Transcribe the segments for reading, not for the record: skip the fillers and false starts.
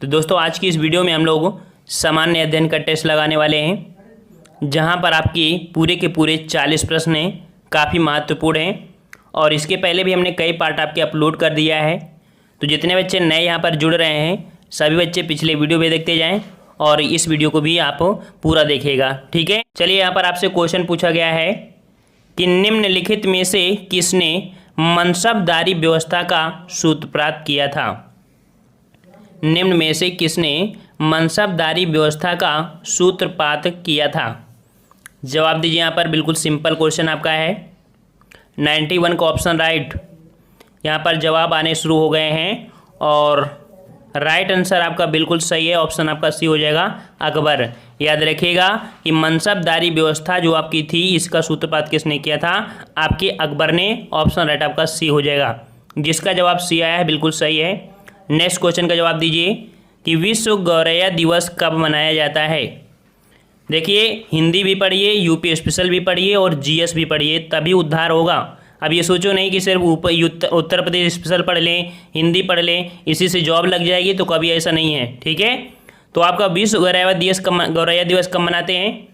तो दोस्तों आज की इस वीडियो में हम लोग सामान्य अध्ययन का टेस्ट लगाने वाले हैं, जहां पर आपकी पूरे के पूरे 40 प्रश्न हैं, काफ़ी महत्वपूर्ण हैं। और इसके पहले भी हमने कई पार्ट आपके अपलोड कर दिया है। तो जितने बच्चे नए यहां पर जुड़ रहे हैं, सभी बच्चे पिछले वीडियो भी देखते जाएं और इस वीडियो को भी आप पूरा देखिएगा, ठीक है। चलिए, यहाँ पर आपसे क्वेश्चन पूछा गया है कि निम्नलिखित में से किसने मनसबदारी व्यवस्था का सूत्रपात किया था। निम्न में से किसने मनसबदारी व्यवस्था का सूत्रपात किया था। जवाब दीजिए। यहाँ पर बिल्कुल सिंपल क्वेश्चन आपका है। 91 का ऑप्शन राइट। यहाँ पर जवाब आने शुरू हो गए हैं और राइट आंसर आपका बिल्कुल सही है। ऑप्शन आपका सी हो जाएगा, अकबर। याद रखिएगा कि मनसबदारी व्यवस्था जो आपकी थी, इसका सूत्रपात किसने किया था, आपके अकबर ने। ऑप्शन राइट आपका सी हो जाएगा। जिसका जवाब सी आया है बिल्कुल सही है। नेक्स्ट क्वेश्चन का जवाब दीजिए कि विश्व गौरैया दिवस कब मनाया जाता है। देखिए, हिंदी भी पढ़िए, यूपी स्पेशल भी पढ़िए और जीएस भी पढ़िए, तभी उद्धार होगा। अब ये सोचो नहीं कि सिर्फ उत्तर प्रदेश स्पेशल पढ़ लें, हिंदी पढ़ लें, इसी से जॉब लग जाएगी, तो कभी ऐसा नहीं है, ठीक है। तो आपका विश्व गौरैया दिवस कब मनाते हैं।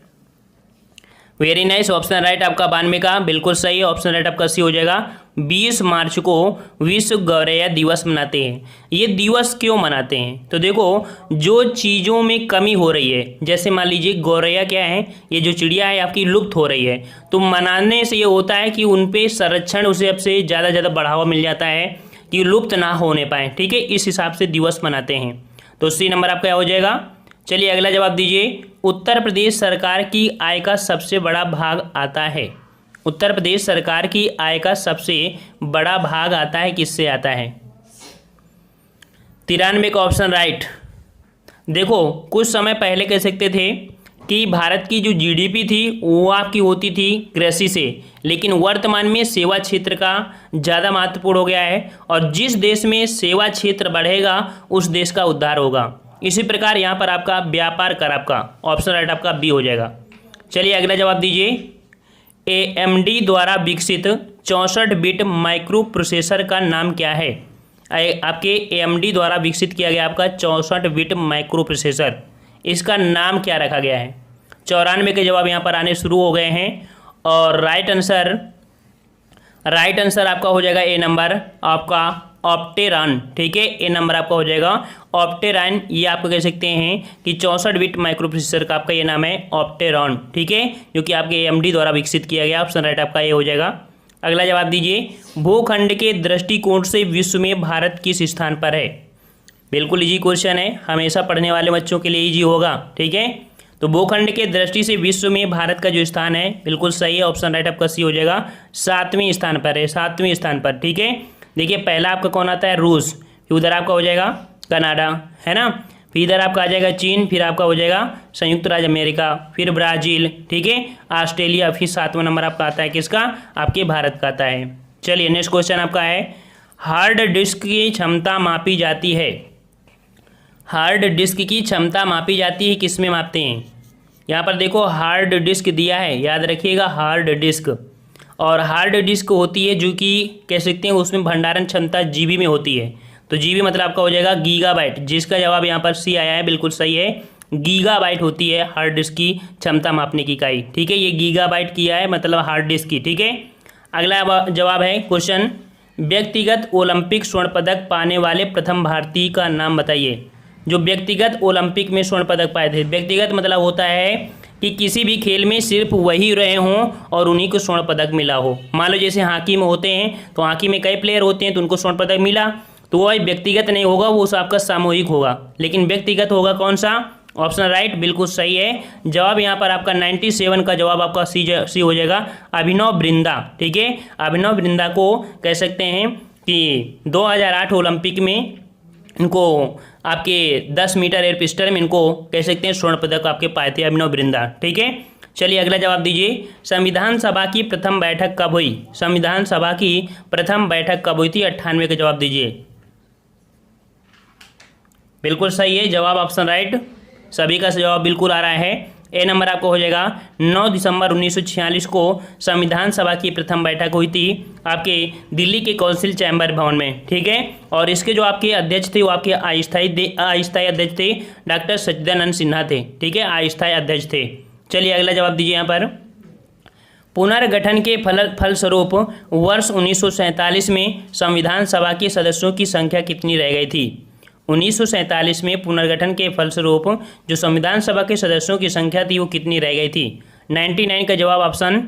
Very nice. ऑप्शन राइट आपका 92 का बिल्कुल सही है। ऑप्शन राइट आपका सी हो जाएगा। 20 मार्च को विश्व गौरैया दिवस मनाते हैं। ये दिवस क्यों मनाते हैं, तो देखो, जो चीज़ों में कमी हो रही है, जैसे मान लीजिए गौरैया क्या है, ये जो चिड़िया है आपकी लुप्त हो रही है, तो मनाने से ये होता है कि उन पे संरक्षण, उसे अब से ज़्यादा बढ़ावा मिल जाता है कि लुप्त ना होने पाए, ठीक है। इस हिसाब से दिवस मनाते हैं। तो सी नंबर आपका क्या हो जाएगा। चलिए अगला जवाब दीजिए। उत्तर प्रदेश सरकार की आय का सबसे बड़ा भाग आता है। उत्तर प्रदेश सरकार की आय का सबसे बड़ा भाग आता है, किससे आता है। 93 का ऑप्शन राइट। देखो, कुछ समय पहले कह सकते थे कि भारत की जो जीडीपी थी वो आपकी होती थी कृषि से, लेकिन वर्तमान में सेवा क्षेत्र का ज़्यादा महत्वपूर्ण हो गया है और जिस देश में सेवा क्षेत्र बढ़ेगा उस देश का उद्धार होगा। इसी प्रकार यहाँ पर आपका व्यापार कर आपका ऑप्शन राइट आपका बी हो जाएगा। चलिए अगला जवाब दीजिए। एएमडी द्वारा विकसित 64 बिट माइक्रो प्रोसेसर का नाम क्या है। आपके एएमडी द्वारा विकसित किया गया आपका 64 बिट माइक्रो प्रोसेसर, इसका नाम क्या रखा गया है। 94 के जवाब यहाँ पर आने शुरू हो गए हैं और राइट आंसर आपका हो जाएगा ए नंबर आपका ऑप्टेरॉन, ठीक है। ए नंबर आपका हो जाएगा ऑप्टेरॉन। ये आपको कह सकते हैं कि 64 बिट माइक्रो प्रोसेसर का आपका ये नाम है ऑप्टेरॉन, ठीक है, जो कि आपके एएमडी द्वारा विकसित किया गया। ऑप्शन राइट आपका ये हो जाएगा। अगला जवाब दीजिए। भूखंड के दृष्टिकोण से विश्व में भारत किस स्थान पर है। बिल्कुल इजी क्वेश्चन है, हमेशा पढ़ने वाले बच्चों के लिए इजी होगा, ठीक है। तो भूखंड के दृष्टि से विश्व में भारत का जो स्थान है बिल्कुल सही है। ऑप्शन राइट आपका सी हो जाएगा। 7वें स्थान पर है, 7वें स्थान पर, ठीक है। देखिए, पहला आपका कौन आता है, रूस, फिर उधर आपका हो जाएगा कनाडा, है ना, फिर इधर आपका आ जाएगा चीन, फिर आपका हो जाएगा संयुक्त राज्य अमेरिका, फिर ब्राज़ील, ठीक है, ऑस्ट्रेलिया, फिर 7वां नंबर आपका आता है किसका, आपके भारत का आता है। चलिए नेक्स्ट क्वेश्चन आपका है, हार्ड डिस्क की क्षमता मापी जाती है। हार्ड डिस्क की क्षमता मापी जाती है, किस में मापते हैं। यहाँ पर देखो हार्ड डिस्क दिया है, याद रखिएगा हार्ड डिस्क। और हार्ड डिस्क होती है जो कि कह सकते हैं उसमें भंडारण क्षमता जीबी में होती है। तो जीबी मतलब आपका हो जाएगा गीगाबाइट, जिसका जवाब यहाँ पर सी आया है, बिल्कुल सही है। गीगाबाइट होती है हार्ड डिस्क की क्षमता मापने की इकाई, ठीक है। ये गीगाबाइट किया है मतलब हार्ड डिस्क की, ठीक है। अगला जवाब है क्वेश्चन, व्यक्तिगत ओलंपिक स्वर्ण पदक पाने वाले प्रथम भारतीय का नाम बताइए। जो व्यक्तिगत ओलंपिक में स्वर्ण पदक पाए थे, व्यक्तिगत मतलब होता है कि किसी भी खेल में सिर्फ वही रहे हों और उन्हीं को स्वर्ण पदक मिला हो। मान लो जैसे हॉकी में होते हैं, तो हॉकी में कई प्लेयर होते हैं तो उनको स्वर्ण पदक मिला, तो वह व्यक्तिगत नहीं होगा, वो आपका सामूहिक होगा। लेकिन व्यक्तिगत होगा कौन सा, ऑप्शन राइट बिल्कुल सही है। जवाब यहाँ पर आपका 97 का जवाब आपका सी हो जाएगा, अभिनव बिंद्रा, ठीक है। अभिनव बिंद्रा को कह सकते हैं कि 2008 ओलंपिक में इनको आपके 10 मीटर एयर पिस्टल में इनको कह सकते हैं स्वर्ण पदक आपके पाए थे अभिनव बिंद्रा, ठीक है। चलिए अगला जवाब दीजिए। संविधान सभा की प्रथम बैठक कब हुई। संविधान सभा की प्रथम बैठक कब हुई थी। 98 का जवाब दीजिए। बिल्कुल सही है जवाब, ऑप्शन राइट। सभी का जवाब बिल्कुल आ रहा है। ए नंबर आपको हो जाएगा 9 दिसंबर 1946 को संविधान सभा की प्रथम बैठक हुई थी आपके दिल्ली के काउंसिल चैम्बर भवन में, ठीक है। और इसके जो आपके अध्यक्ष थे वो आपके अस्थायी अध्यक्ष थे डॉक्टर सच्चिदानंद सिन्हा थे, ठीक है, अस्थायी अध्यक्ष थे। चलिए अगला जवाब दीजिए यहाँ पर। पुनर्गठन के फलस्वरूप वर्ष 1947 में संविधान सभा के सदस्यों की संख्या कितनी रह गई थी? 1947 में पुनर्गठन के फलस्वरूप जो संविधान सभा के सदस्यों की संख्या थी वो कितनी रह गई थी? 99 का जवाब ऑप्शन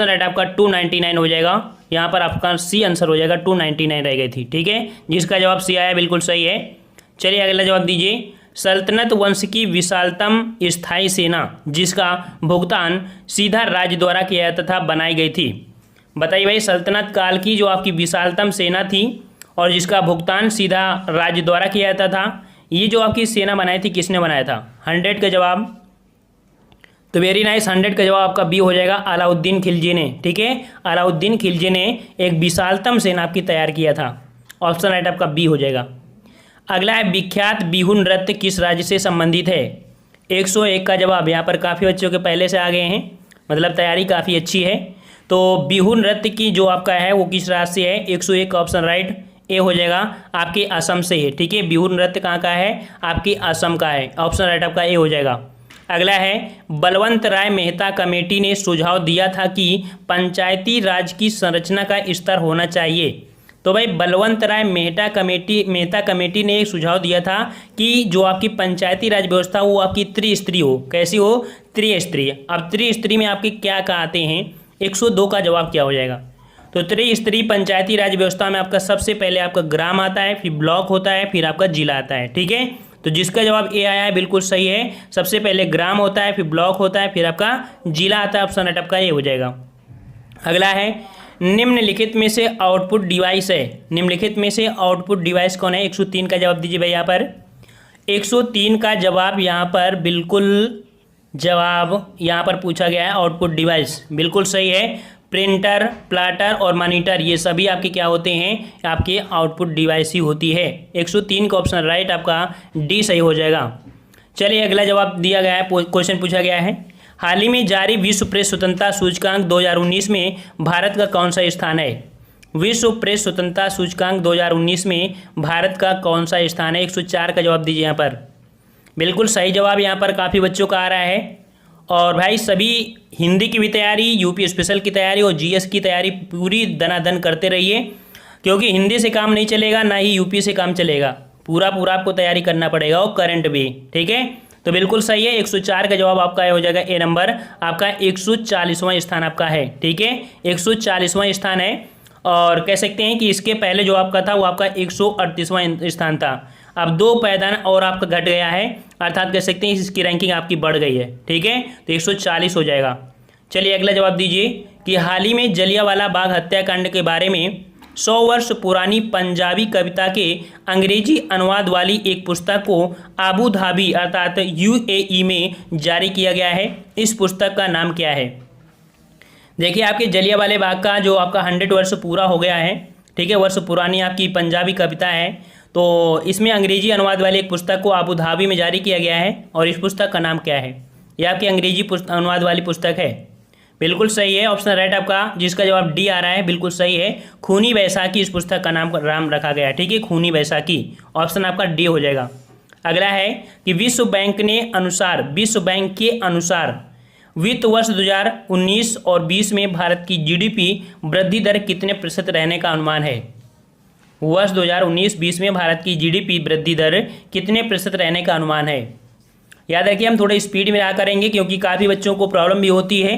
राइट आपका 299 हो जाएगा। यहाँ पर आपका सी आंसर हो जाएगा, 299 रह गई थी, ठीक है, जिसका जवाब सी आया बिल्कुल सही है। चलिए अगला जवाब दीजिए। सल्तनत वंश की विशालतम स्थायी सेना जिसका भुगतान सीधा राज्य द्वारा किया जाता था बनाई गई थी। बताइए भाई, सल्तनत काल की जो आपकी विशालतम सेना थी और जिसका भुगतान सीधा राज्य द्वारा किया जाता था, ये जो आपकी सेना बनाई थी किसने बनाया था? 100 का जवाब, तो वेरी नाइस, 100 का जवाब आपका बी हो जाएगा, अलाउद्दीन खिलजी ने, ठीक है। अलाउद्दीन खिलजी ने एक विशालतम सेना आपकी तैयार किया था। ऑप्शन राइट आपका बी हो जाएगा। अगला है विख्यात बिहू नृत्य किस राज्य से संबंधित है? 101 का जवाब, यहाँ पर काफ़ी बच्चों के पहले से आ गए हैं, मतलब तैयारी काफ़ी अच्छी है। तो बिहू नृत्य की जो आपका है वो किस राज्य से है? 101 का ऑप्शन राइट ए हो जाएगा, आपके असम से है, ठीक है। बिहू नृत्य कहाँ का है? आपकी असम का है। ऑप्शन राइट आपका ए हो जाएगा। अगला है बलवंत राय मेहता कमेटी ने सुझाव दिया था कि पंचायती राज की संरचना का स्तर होना चाहिए। तो भाई बलवंत राय मेहता कमेटी ने एक सुझाव दिया था कि जो आपकी पंचायती राज व्यवस्था वो आपकी त्रिस्तरीय हो। कैसी हो? त्रिस्तरीय। अब त्रिस्तरीय में आपके क्या क्या आते हैं? 102 का जवाब क्या हो जाएगा? तो त्रिस्तरीय पंचायती राज व्यवस्था में आपका सबसे पहले आपका ग्राम आता है, फिर ब्लॉक होता है, फिर आपका जिला आता है, ठीक है। तो जिसका जवाब ए आया है बिल्कुल सही है। सबसे पहले ग्राम होता है, फिर ब्लॉक होता है, फिर आपका जिला आता है। ऑप्शन राइट आपका ए हो जाएगा। अगला है निम्नलिखित में से आउटपुट डिवाइस है। निम्नलिखित में से आउटपुट डिवाइस कौन है? 103 का जवाब दीजिए भाई। यहाँ पर 103 का जवाब यहाँ पर बिल्कुल जवाब यहाँ पर पूछा गया है। आउटपुट डिवाइस बिल्कुल सही है। प्रिंटर, प्लाटर और मॉनिटर ये सभी आपके क्या होते हैं? आपके आउटपुट डिवाइस ही होती है। 103 का ऑप्शन राइट आपका डी सही हो जाएगा। चलिए अगला जवाब दिया गया है, क्वेश्चन पूछा गया है। हाल ही में जारी विश्व प्रेस स्वतंत्रता सूचकांक 2019 में भारत का कौन सा स्थान है? विश्व प्रेस स्वतंत्रता सूचकांक 2019 में भारत का कौन सा स्थान है? 104 का जवाब दीजिए यहाँ पर। बिल्कुल सही जवाब यहाँ पर काफ़ी बच्चों का आ रहा है। और भाई सभी हिंदी की भी तैयारी, यूपी स्पेशल की तैयारी और जीएस की तैयारी पूरी दनादन करते रहिए, क्योंकि हिंदी से काम नहीं चलेगा, ना ही यूपी से काम चलेगा। पूरा आपको तैयारी करना पड़ेगा और करंट भी, ठीक है। तो बिल्कुल सही है। 104 का जवाब आपका हो जाएगा ए नंबर। आपका 140वां स्थान आपका है, ठीक है, 140वां स्थान है। और कह सकते हैं कि इसके पहले जो आपका था वो आपका 138वां स्थान था। अब 2 पायदान और आपका घट गया है, अर्थात कह सकते हैं इसकी रैंकिंग आपकी बढ़ गई है, ठीक है। तो 140 हो जाएगा। चलिए अगला जवाब दीजिए कि हाल ही में जलियांवाला बाग हत्याकांड के बारे में 100 वर्ष पुरानी पंजाबी कविता के अंग्रेजी अनुवाद वाली एक पुस्तक को आबू धाबी अर्थात यूएई में जारी किया गया है। इस पुस्तक का नाम क्या है? देखिए आपके जलियांवाले बाग का जो आपका 100 वर्ष पूरा हो गया है, ठीक है, वर्ष पुरानी आपकी पंजाबी कविता है। तो इसमें अंग्रेजी अनुवाद वाली एक पुस्तक को आबू धाबी में जारी किया गया है और इस पुस्तक का नाम क्या है? ये आपकी अंग्रेजी अनुवाद वाली पुस्तक है। बिल्कुल सही है, ऑप्शन राइट आपका, जिसका जवाब डी आ रहा है, बिल्कुल सही है। खूनी बैसाखी इस पुस्तक का नाम रखा गया है, ठीक है, खूनी बैसाखी। ऑप्शन आपका डी हो जाएगा। अगला है कि विश्व बैंक के अनुसार वित्त वर्ष 2019 और 20 में भारत की जीडीपी वृद्धि दर कितने प्रतिशत रहने का अनुमान है? वर्ष 2019-20 में भारत की जीडीपी वृद्धि दर कितने प्रतिशत रहने का अनुमान है? याद रखिए हम थोड़ा स्पीड में रहा करेंगे, क्योंकि काफ़ी बच्चों को प्रॉब्लम भी होती है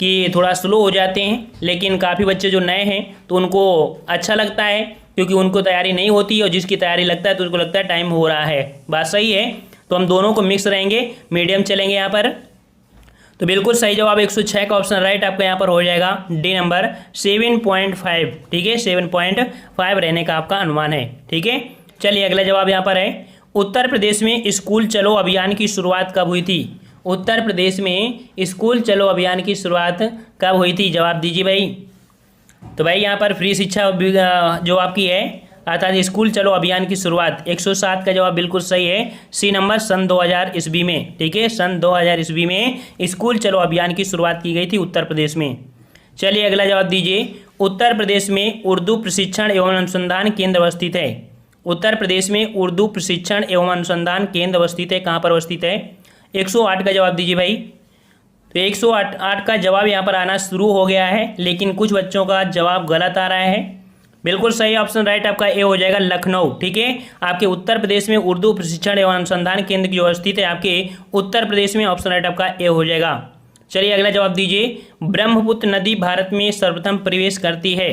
कि थोड़ा स्लो हो जाते हैं, लेकिन काफ़ी बच्चे जो नए हैं तो उनको अच्छा लगता है, क्योंकि उनको तैयारी नहीं होती और जिसकी तैयारी लगता है तो उसको लगता है टाइम हो रहा है। बात सही है। तो हम दोनों को मिक्स रहेंगे, मीडियम चलेंगे यहाँ पर। तो बिल्कुल सही जवाब 106 का ऑप्शन राइट आपका यहाँ पर हो जाएगा, डी नंबर 7.5, ठीक है, 7.5 रहने का आपका अनुमान है, ठीक है। चलिए अगला जवाब यहाँ पर है, उत्तर प्रदेश में स्कूल चलो अभियान की शुरुआत कब हुई थी? उत्तर प्रदेश में स्कूल चलो अभियान की शुरुआत कब हुई थी? जवाब दीजिए भाई। तो भाई यहाँ पर फ्री शिक्षा जो आपकी है अर्थात स्कूल चलो अभियान की शुरुआत 107 का जवाब बिल्कुल सही है, सी नंबर सन 2000 ईस्वी में। ठीक है, सन 2000 ईस्वी में स्कूल चलो अभियान की शुरुआत की गई थी उत्तर प्रदेश में। चलिए अगला जवाब दीजिए। उत्तर प्रदेश में उर्दू प्रशिक्षण एवं अनुसंधान केंद्र अवस्थित है। उत्तर प्रदेश में उर्दू प्रशिक्षण एवं अनुसंधान केंद्र अवस्थित है, कहाँ पर अवस्थित है? 108 का जवाब दीजिए भाई। तो 108 का जवाब यहाँ पर आना शुरू हो गया है, लेकिन कुछ बच्चों का जवाब गलत आ रहा है। बिल्कुल सही ऑप्शन राइट आपका ए हो जाएगा, लखनऊ। ठीक है, आपके उत्तर प्रदेश में उर्दू प्रशिक्षण एवं अनुसंधान केंद्र की जो स्थित है आपके उत्तर प्रदेश में, ऑप्शन राइट आपका ए हो जाएगा। चलिए अगला जवाब दीजिए। ब्रह्मपुत्र नदी भारत में सर्वप्रथम प्रवेश करती है।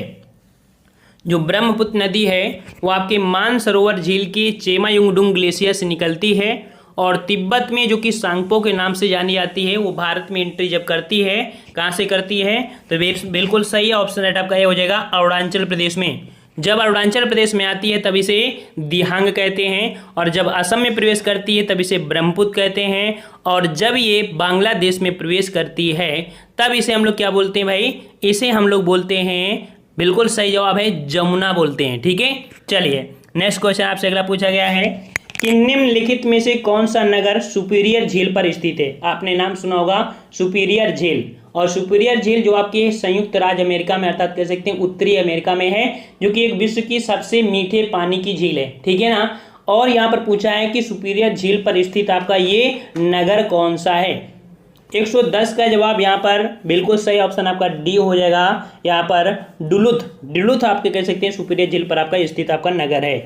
जो ब्रह्मपुत्र नदी है वो आपके मानसरोवर झील के चेमायुंगडुंग ग्लेशियर से निकलती है और तिब्बत में जो कि सांगपो के नाम से जानी जाती है वो भारत में एंट्री जब करती है, कहाँ से करती है? तो बिल्कुल सही है, ऑप्शन राइट आपका ये हो जाएगा, अरुणाचल प्रदेश में। जब अरुणाचल प्रदेश में आती है तब इसे दिहांग कहते हैं, और जब असम में प्रवेश करती है तब इसे ब्रह्मपुत्र कहते हैं, और जब ये बांग्लादेश में प्रवेश करती है तब इसे हम लोग क्या बोलते हैं भाई? इसे हम लोग बोलते हैं, बिल्कुल सही जवाब है, जमुना बोलते हैं। ठीक है, चलिए नेक्स्ट क्वेश्चन आपसे अगला पूछा गया है कि निम्नलिखित में से कौन सा नगर सुपीरियर झील पर स्थित है? आपने नाम सुना होगा सुपीरियर झील, और सुपीरियर झील जो आपके संयुक्त राज्य अमेरिका में, अर्थात कह सकते हैं उत्तरी अमेरिका में है, जो कि एक विश्व की सबसे मीठे पानी की झील है। ठीक है ना, और यहाँ पर पूछा है कि सुपीरियर झील पर स्थित आपका ये नगर कौन सा है? 110 का जवाब यहाँ पर बिल्कुल सही ऑप्शन आपका डी हो जाएगा। यहाँ पर डुलुथ आपके कह सकते हैं सुपीरियर झील पर आपका स्थित आपका नगर है।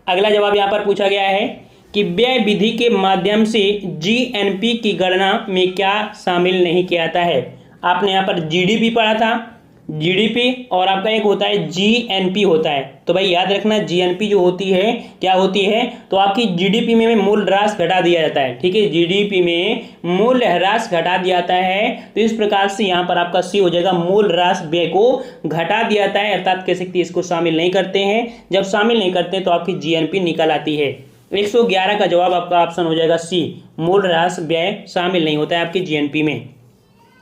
अगला जवाब यहाँ पर पूछा गया है कि व्यय विधि के माध्यम से जीएनपी की गणना में क्या शामिल नहीं किया जाता है? आपने यहाँ पर जीडीपी पढ़ा था, जीडीपी और आपका एक होता है जीएनपी होता है। तो भाई याद रखना, जीएनपी जो होती है क्या होती है? तो आपकी जीडीपी में मूल ह्रास घटा दिया जाता है। ठीक है, जीडीपी में मूल ह्रास घटा दिया जाता है, तो इस प्रकार से यहाँ पर आपका सी हो जाएगा, मूल ह्रास व्यय को घटा दिया जाता है, अर्थात कह सकते हैं इसको शामिल नहीं करते हैं। जब शामिल नहीं करते हैं तो आपकी जीएनपी निकल आती है। 111 का जवाब आपका ऑप्शन हो जाएगा सी, मूल ह्रास व्यय शामिल नहीं होता है आपकी जीएनपी में।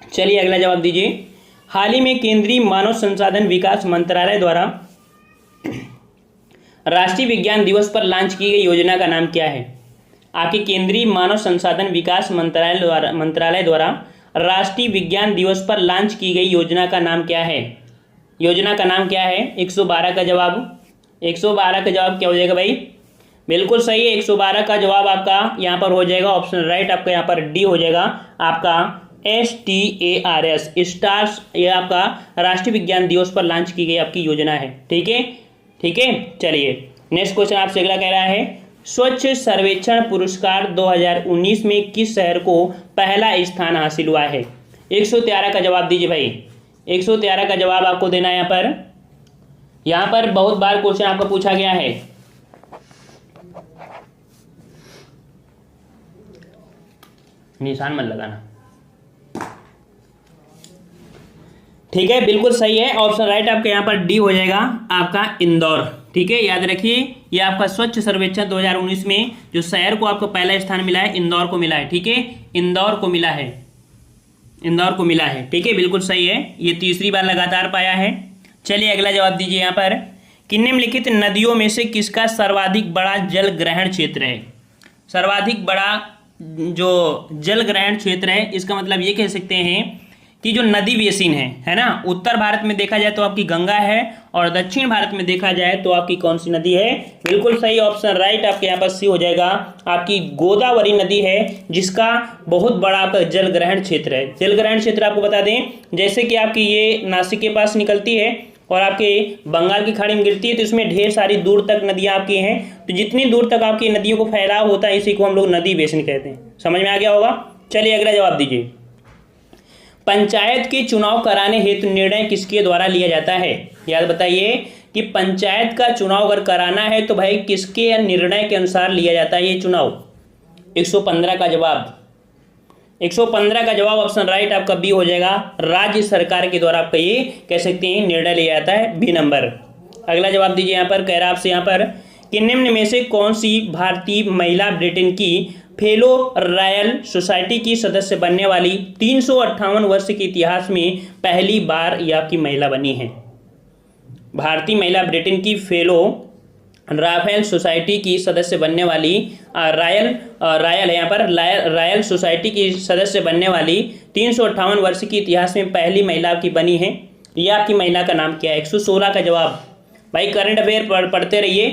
चलिए अगला जवाब दीजिए। हाल ही में केंद्रीय मानव संसाधन विकास मंत्रालय द्वारा राष्ट्रीय विज्ञान दिवस पर लॉन्च की गई योजना का नाम क्या है? आपके केंद्रीय मानव संसाधन विकास मंत्रालय द्वारा राष्ट्रीय विज्ञान दिवस पर लॉन्च की गई योजना का नाम क्या है? योजना का नाम क्या है? 112 का जवाब, 112 का जवाब क्या हो जाएगा भाई? बिल्कुल सही है, 112 का जवाब आपका यहाँ पर हो जाएगा, ऑप्शन राइट आपका यहाँ पर डी हो जाएगा आपका STARS, स्टार्स, ये आपका राष्ट्रीय विज्ञान दिवस पर लॉन्च की गई आपकी योजना है। ठीक है, ठीक है। चलिए नेक्स्ट क्वेश्चन आपसे अगला कह रहा है, स्वच्छ सर्वेक्षण पुरस्कार 2019 में किस शहर को पहला स्थान हासिल हुआ है? 113 का जवाब दीजिए भाई, 113 का जवाब आपको देना है। यहाँ पर बहुत बार क्वेश्चन आपको पूछा गया है। निशान मत लगाना। ठीक है, बिल्कुल सही है, ऑप्शन राइट आपका यहाँ पर डी हो जाएगा आपका इंदौर। ठीक है, याद रखिए ये आपका स्वच्छ सर्वेक्षण 2019 में जो शहर को आपको पहला स्थान मिला है इंदौर को मिला है। ठीक है, इंदौर को मिला है, इंदौर को मिला है। ठीक है, बिल्कुल सही है, ये तीसरी बार लगातार पाया है। चलिए अगला जवाब दीजिए यहाँ पर कि निम्नलिखित नदियों में से किसका सर्वाधिक बड़ा जल ग्रहण क्षेत्र है? सर्वाधिक बड़ा जो जल ग्रहण क्षेत्र है, इसका मतलब ये कह सकते हैं कि जो नदी बेसिन है ना, उत्तर भारत में देखा जाए तो आपकी गंगा है, और दक्षिण भारत में देखा जाए तो आपकी कौन सी नदी है? बिल्कुल सही ऑप्शन राइट आपके यहाँ पर सी हो जाएगा, आपकी गोदावरी नदी है, जिसका बहुत बड़ा आपका जल ग्रहण क्षेत्र है। जल ग्रहण क्षेत्र आपको बता दें, जैसे कि आपकी ये नासिक के पास निकलती है और आपके बंगाल की खाड़ी में गिरती है, तो इसमें ढेर सारी दूर तक नदियाँ आपकी हैं। तो जितनी दूर तक आपकी नदियों को फैलाव होता है, इसी को हम लोग नदी बेसिन कहते हैं। समझ में आ गया होगा? चलिए अगला जवाब दीजिए। पंचायत के चुनाव कराने हेतु निर्णय किसके द्वारा लिया जाता है? याद बताइए कि पंचायत का चुनाव अगर कराना है तो भाई किसके निर्णय के अनुसार लिया जाता है ये चुनाव? 115 का जवाब, 115 का जवाब ऑप्शन राइट आपका बी हो जाएगा, राज्य सरकार के द्वारा आपका ये कह सकते हैं निर्णय लिया जाता है, बी नंबर। अगला जवाब दीजिए यहाँ पर, कह रहा आपसे यहाँ पर कि निम्न में से कौन सी भारतीय महिला ब्रिटेन की फेलो रॉयल सोसाइटी की सदस्य बनने वाली 358 वर्ष के इतिहास में पहली बार ये आपकी महिला बनी है? भारतीय महिला ब्रिटेन की फेलो राफेल सोसाइटी की सदस्य बनने वाली रायल है यहाँ पर रायल सोसाइटी की सदस्य बनने वाली 358 वर्ष के इतिहास में पहली महिला की बनी है। ये आपकी महिला का नाम क्या है? 116 का जवाब। भाई करंट अफेयर पढ़ते रहिए,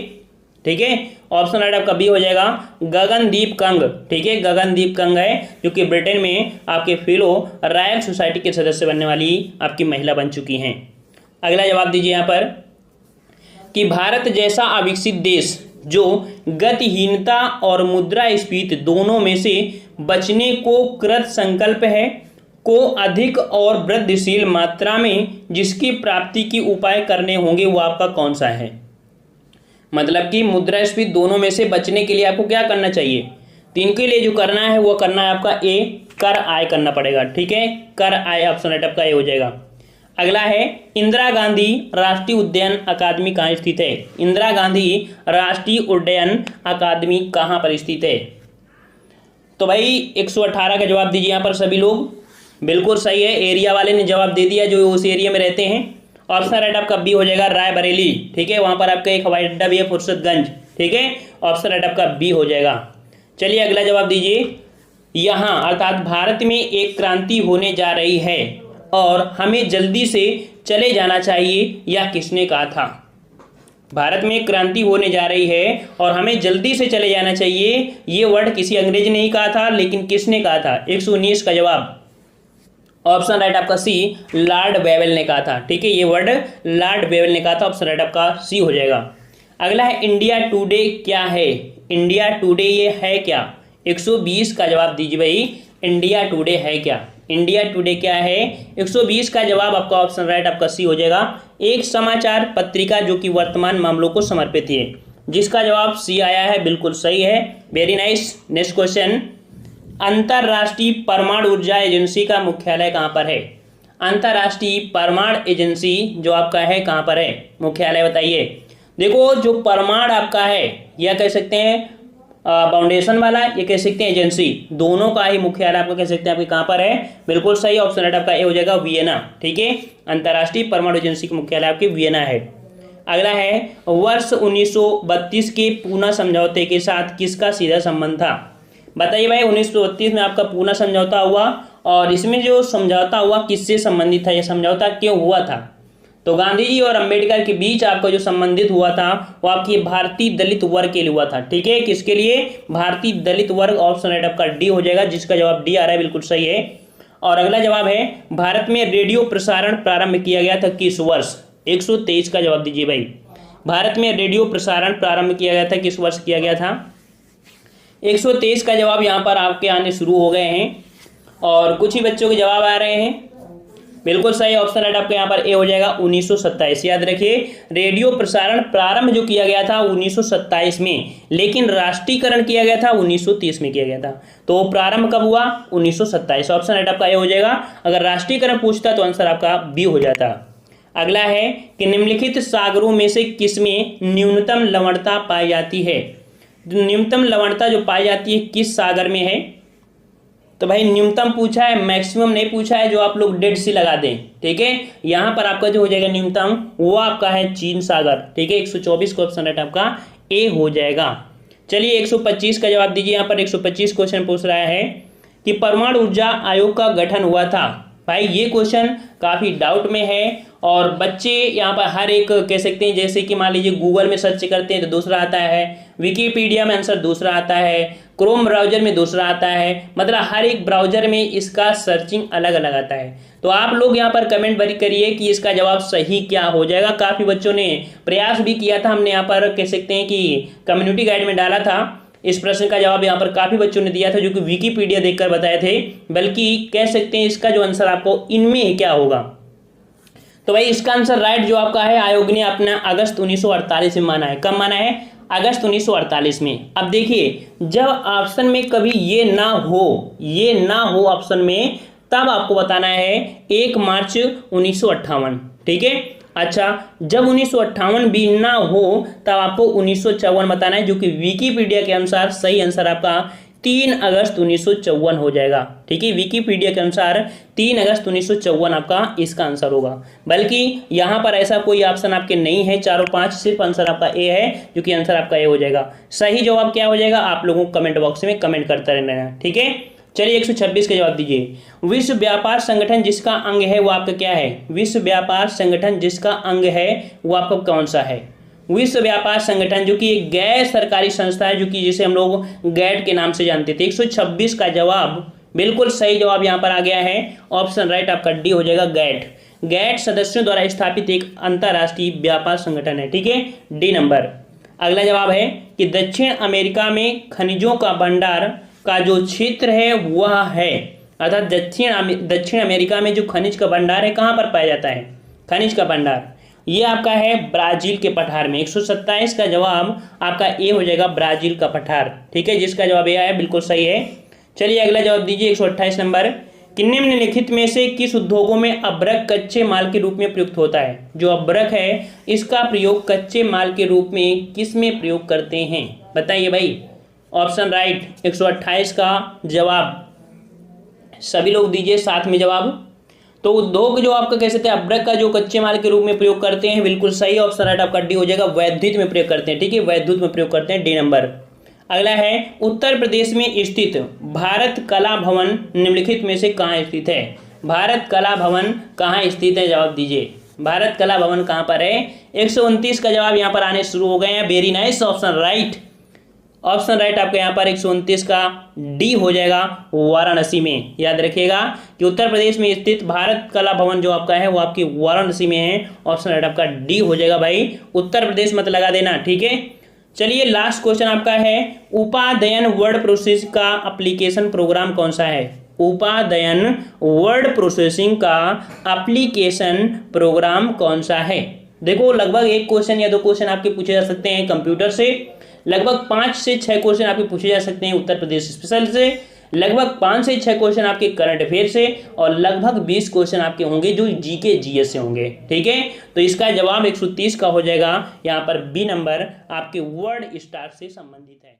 ठीक है। ऑप्शन राइट आपका बी हो जाएगा गगनदीप कंग, ठीक है। गगनदीप कंग है जो कि ब्रिटेन में आपके फेलो रॉयल सोसाइटी के सदस्य बनने वाली आपकी महिला बन चुकी हैं। अगला जवाब दीजिए यहाँ पर कि भारत जैसा अविकसित देश जो गतिहीनता और मुद्रास्फीति दोनों में से बचने को कृत संकल्प है, को अधिक और वृद्धिशील मात्रा में जिसकी प्राप्ति की उपाय करने होंगे, वो आपका कौन सा है? मतलब कि मुद्रास्फीति दोनों में से बचने के लिए आपको क्या करना चाहिए? तो इनके लिए जो करना है वो करना है आपका ए, कर आय करना पड़ेगा, ठीक है। कर आय ऑप्शन राइट आपका ए हो जाएगा। अगला है इंदिरा गांधी राष्ट्रीय उद्यान अकादमी कहाँ स्थित है? इंदिरा गांधी राष्ट्रीय उद्यान अकादमी कहाँ पर स्थित है? तो भाई 118 का जवाब दीजिए यहाँ पर सभी लोग। बिल्कुल सही है, एरिया वाले ने जवाब दे दिया जो उस एरिया में रहते हैं। ऑप्शन राइट आपका बी हो जाएगा रायबरेली, ठीक है। वहां पर आपका एक हवाई अड्डा भी है, फुर्सतगंज, ठीक है। ऑप्शन राइट आपका बी हो जाएगा। चलिए अगला जवाब दीजिए। यहाँ अर्थात भारत में एक क्रांति होने जा रही है और हमें जल्दी से चले जाना चाहिए, यह किसने कहा था? भारत में एक क्रांति होने जा रही है और हमें जल्दी से चले जाना चाहिए, ये वर्ड किसी अंग्रेज ने ही कहा था, लेकिन किसने कहा था? 119 का जवाब। ऑप्शन राइट आपका सी, लॉर्ड वेवेल ने कहा था, ठीक है। ये वर्ड लॉर्ड वेवेल ने कहा था, ऑप्शन राइट आपका सी हो जाएगा। अगला है इंडिया टुडे क्या है? इंडिया टुडे ये है क्या? 120 का जवाब दीजिए भाई, इंडिया टुडे है क्या? इंडिया टुडे क्या है? 120 का जवाब आपका ऑप्शन राइट आपका सी हो जाएगा। एक समाचार पत्रिका जो कि वर्तमान मामलों को समर्पित है, जिसका जवाब सी आया है, बिल्कुल सही है, वेरी नाइस। नेक्स्ट क्वेश्चन, अंतरराष्ट्रीय परमाणु ऊर्जा एजेंसी का मुख्यालय कहाँ पर है? अंतरराष्ट्रीय परमाणु एजेंसी जो आपका है कहाँ पर है? मुख्यालय बताइए। देखो जो परमाणु आपका है, यह कह सकते हैं फाउंडेशन वाला, ये कह सकते हैं एजेंसी, दोनों का ही मुख्यालय आपका कह सकते हैं आपके कहाँ पर है? बिल्कुल सही, ऑप्शन राइट आपका ए हो जाएगा वियना, ठीक है। अंतरराष्ट्रीय परमाणु एजेंसी का मुख्यालय आपके वियना है। अगला है वर्ष 1932 के पूना समझौते के साथ किसका सीधा संबंध था? बताइए भाई, 1932 में आपका पूना समझौता हुआ और इसमें जो समझौता हुआ किससे संबंधित था? यह समझौता क्यों हुआ था? तो गांधी जी और अंबेडकर के बीच आपका जो संबंधित हुआ था वो आपकी भारतीय दलित वर्ग के लिए हुआ था, ठीक है। किसके लिए? भारतीय दलित वर्ग, ऑप्शन राइट आपका डी हो जाएगा, जिसका जवाब डी आ रहा है, बिल्कुल सही है। और अगला जवाब है भारत में रेडियो प्रसारण प्रारंभ किया गया था किस वर्ष? 123 का जवाब दीजिए भाई। भारत में रेडियो प्रसारण प्रारंभ किया गया था किस वर्ष किया गया था? 123 का जवाब यहाँ पर आपके आने शुरू हो गए हैं और कुछ ही बच्चों के जवाब आ रहे हैं। बिल्कुल सही, ऑप्शन राइट आपका यहाँ पर ए हो जाएगा 1927। याद रखिए, रेडियो प्रसारण प्रारंभ जो किया गया था 1927 में, लेकिन राष्ट्रीयकरण किया गया था 1930 में किया गया था। तो प्रारंभ कब हुआ? 1927। ऑप्शन राइट आपका ए हो जाएगा। अगर राष्ट्रीयकरण पूछता तो आंसर आपका बी हो जाता। अगला है कि निम्नलिखित सागरों में से किसमें न्यूनतम लवणता पाई जाती है? न्यूनतम लवणता जो पाई जाती है किस सागर में है? तो भाई न्यूनतम पूछा है, मैक्सिमम नहीं पूछा है, जो आप लोग डेड सी लगा दें, ठीक है। यहाँ पर आपका जो हो जाएगा न्यूनतम वो आपका है चीन सागर, ठीक है। 124 का ऑप्शन राइट आपका ए हो जाएगा। चलिए 125 का जवाब दीजिए। यहाँ पर 125 क्वेश्चन पूछ रहा है कि परमाणु ऊर्जा आयोग का गठन हुआ था। भाई ये क्वेश्चन काफ़ी डाउट में है और बच्चे यहाँ पर हर एक कह सकते हैं, जैसे कि मान लीजिए गूगल में सर्च करते हैं तो दूसरा आता है, विकीपीडिया में आंसर दूसरा आता है, क्रोम ब्राउजर में दूसरा आता है, मतलब हर एक ब्राउजर में इसका सर्चिंग अलग अलग आता है। तो आप लोग यहाँ पर कमेंट बरी करिए कि इसका जवाब सही क्या हो जाएगा। काफ़ी बच्चों ने प्रयास भी किया था, हमने यहाँ पर कह सकते हैं कि कम्युनिटी गाइड में डाला था। इस प्रश्न का जवाब यहाँ पर काफ़ी बच्चों ने दिया था जो कि विकीपीडिया देखकर बताए थे, बल्कि कह सकते हैं इसका जो आंसर आपको इनमें क्या होगा। तो भाई इसका आंसर राइट जो आपका है, आयोग ने अपना अगस्त 1948 में माना है। कब माना है? अगस्त 1948 में। अब देखिए, जब ऑप्शन में कभी ये ना हो ऑप्शन में, तब आपको बताना है 1 मार्च 1958, ठीक है। अच्छा, जब 1958 भी ना हो तब आपको 1954 बताना है, जो कि विकीपीडिया के अनुसार सही आंसर आपका 3 अगस्त 1954 हो जाएगा। ठीक है, विकिपीडिया के अनुसार 3 अगस्त 1954 आपका इसका आंसर होगा। बल्कि यहाँ पर ऐसा कोई ऑप्शन आपके नहीं है 4 और 5, सिर्फ आंसर आपका ए है, जो कि आंसर आपका ए हो जाएगा। सही जवाब क्या हो जाएगा आप लोगों को कमेंट बॉक्स में कमेंट करते रहना। ठीक है, चलिए 126 का जवाब दीजिए। विश्व व्यापार संगठन जिसका अंग है वो आपका क्या है? विश्व व्यापार संगठन जिसका अंग है वो आपका कौन सा है? विश्व व्यापार संगठन जो कि एक गैर सरकारी संस्था है, जो कि जिसे हम लोग गैट के नाम से जानते थे। 126 का जवाब बिल्कुल सही जवाब यहाँ पर आ गया है, ऑप्शन राइट आपका डी हो जाएगा, गैट। गैट सदस्यों द्वारा स्थापित एक अंतर्राष्ट्रीय व्यापार संगठन है। ठीक है, डी नंबर। अगला जवाब है कि दक्षिण अमेरिका में खनिजों का भंडार का जो क्षेत्र है वह है, अर्थात दक्षिण अमेरिका में जो खनिज का भंडार है कहाँ पर पाया जाता है? खनिज का भंडार ये आपका है ब्राजील के पठार में। 127 का जवाब आपका ए हो जाएगा, ब्राजील का पठार। ठीक है, जिसका जवाब ए आया बिल्कुल सही है। चलिए अगला जवाब दीजिए 128 नंबर। कि निम्नलिखित में से किस उद्योगों में अभ्रक कच्चे माल के रूप में प्रयुक्त होता है? जो अभ्रक है इसका प्रयोग कच्चे माल के रूप में किस में प्रयोग करते हैं? बताइए भाई, ऑप्शन राइट 128 का जवाब सभी लोग दीजिए साथ में जवाब। तो उद्योग जो आपका कह सकते हैं अभ्रक का जो कच्चे माल के रूप में प्रयोग करते हैं, बिल्कुल सही, ऑप्शन राइट आपका डी हो जाएगा, वैद्युत में प्रयोग करते हैं। ठीक है, वैद्युत में प्रयोग करते हैं, डी नंबर। अगला है उत्तर प्रदेश में स्थित भारत कला भवन निम्नलिखित में से कहाँ स्थित है? भारत कला भवन कहाँ स्थित है? जवाब दीजिए, भारत कला भवन कहाँ पर है? 129 का जवाब यहाँ पर आने शुरू हो गए हैं, very nice, option right. Option right आपका यहाँ पर 129 का डी हो जाएगा, वाराणसी में। याद रखिएगा कि उत्तर प्रदेश में स्थित भारत कला भवन जो आपका है वो आपकी वाराणसी में है, ऑप्शन राइट आपका डी हो जाएगा भाई, उत्तर प्रदेश मत लगा देना। ठीक है, चलिए लास्ट क्वेश्चन आपका है, उपादयन वर्ड प्रोसेसिंग का एप्लीकेशन प्रोग्राम कौन सा है? उपादयन वर्ड प्रोसेसिंग का एप्लीकेशन प्रोग्राम कौन सा है? देखो लगभग 1 क्वेश्चन या 2 क्वेश्चन आपके पूछे जा सकते हैं कंप्यूटर से, लगभग 5 से 6 क्वेश्चन आपके पूछे जा सकते हैं उत्तर प्रदेश स्पेशल से, लगभग 5 से 6 क्वेश्चन आपके करंट अफेयर से, और लगभग 20 क्वेश्चन आपके होंगे जो जीके जीएस से होंगे। ठीक है, तो इसका जवाब 130 का हो जाएगा, यहाँ पर बी नंबर आपके वर्ड स्टार से संबंधित है।